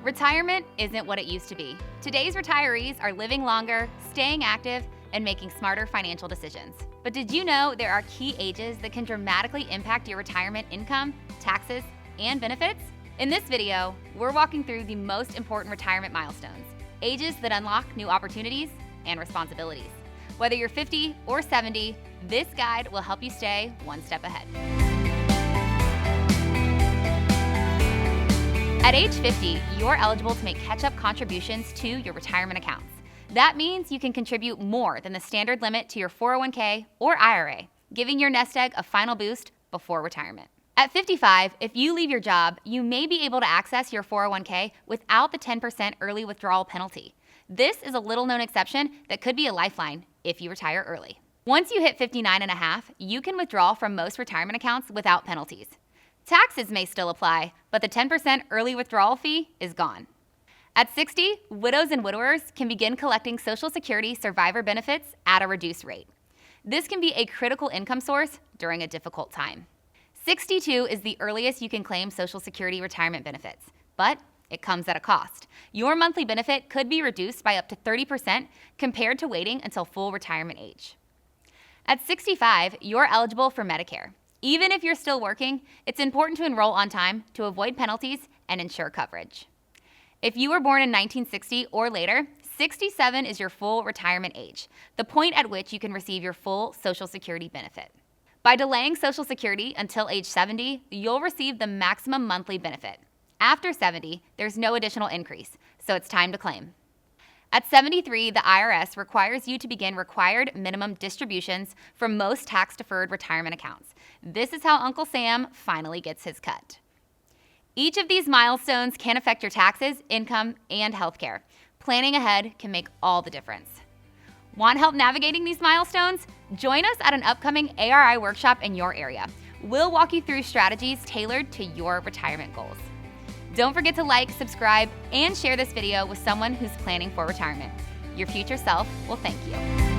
Retirement isn't what it used to be. Today's retirees are living longer, staying active, and making smarter financial decisions. But did you know there are key ages that can dramatically impact your retirement income, taxes, and benefits? In this video, we're walking through the most important retirement milestones, ages that unlock new opportunities and responsibilities. Whether you're 50 or 70, this guide will help you stay one step ahead. At age 50, you're eligible to make catch-up contributions to your retirement accounts. That means you can contribute more than the standard limit to your 401k or IRA, giving your nest egg a final boost before retirement. At 55, if you leave your job, you may be able to access your 401k without the 10% early withdrawal penalty. This is a little-known exception that could be a lifeline if you retire early. Once you hit 59 and a half, you can withdraw from most retirement accounts without penalties. Taxes may still apply, but the 10% early withdrawal fee is gone. At 60, widows and widowers can begin collecting Social Security survivor benefits at a reduced rate. This can be a critical income source during a difficult time. 62 is the earliest you can claim Social Security retirement benefits, but it comes at a cost. Your monthly benefit could be reduced by up to 30% compared to waiting until full retirement age. At 65, you're eligible for Medicare. Even if you're still working, it's important to enroll on time to avoid penalties and ensure coverage. If you were born in 1960 or later, 67 is your full retirement age, the point at which you can receive your full Social Security benefit. By delaying Social Security until age 70, you'll receive the maximum monthly benefit. After 70, there's no additional increase, so it's time to claim. At 73, the IRS requires you to begin required minimum distributions from most tax-deferred retirement accounts. This is how Uncle Sam finally gets his cut. Each of these milestones can affect your taxes, income, and healthcare. Planning ahead can make all the difference. Want help navigating these milestones? Join us at an upcoming ARI workshop in your area. We'll walk you through strategies tailored to your retirement goals. Don't forget to like, subscribe, and share this video with someone who's planning for retirement. Your future self will thank you.